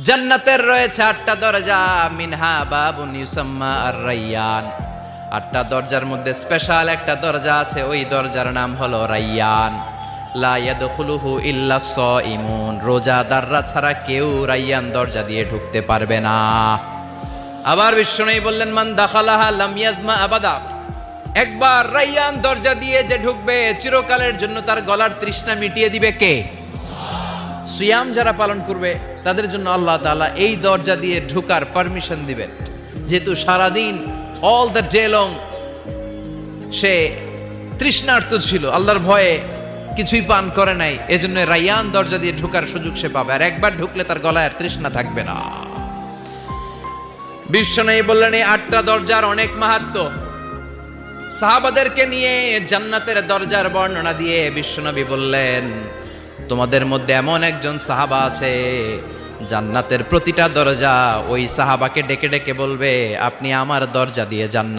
জান্নাতের রয়েছে 8টা দরজা, মিনহা বাবুন ইউসাম্মা আর-রাইয়ান। 8টা দরজার মধ্যে স্পেশাল একটা দরজা আছে, ওই দরজার নাম হলো রাইয়ান। লা ইয়াদখুলুহু ইল্লা সাইমুন, রোজাদাররা ছাড়া কেউ রাইয়ান দরজা দিয়ে ঢুকতে পারবে না। আবার বিশ্বনবী বললেন, মান দাখালাহা লাম ইয়াজমা আবাদা, একবার রাইয়ান দরজা দিয়ে যে ঢুকবে চিরকালের জন্য তার গলার তৃষ্ণা মিটিয়ে দিবে কে? সিয়াম যারা পালন করবে তাদের জন্য আল্লাহ তাআলা এই দরজা দিয়ে ঢোকার পারমিশন দিবেন। যেহেতু সারাদিন অল দ্য ডে লং সে তৃষ্ণার্ত ছিল, আল্লাহর ভয়ে কিছুই পান করে নাই, এজন্য রাইয়ান দরজা দিয়ে ঢোকার সুযোগ সে পাবে, আর একবার ঢুকলে তার গলায় আর তৃষ্ণা থাকবে না। বিশ্বনবী বললেন এই 8টা দরজার অনেক মাহাত্ম্য। সাহাবাদেরকে নিয়ে জান্নাতের দরজার বর্ণনা দিয়ে বিশ্বনবী বললেন, তোমাদের মধ্যে এমন একজন সাহাবা আছে, জান্নাতের প্রতিটা দরজা ওই সাহাবাকে ডেকে ডেকে বলবে, আপনি আমার দরজা দিয়ে জান্নাত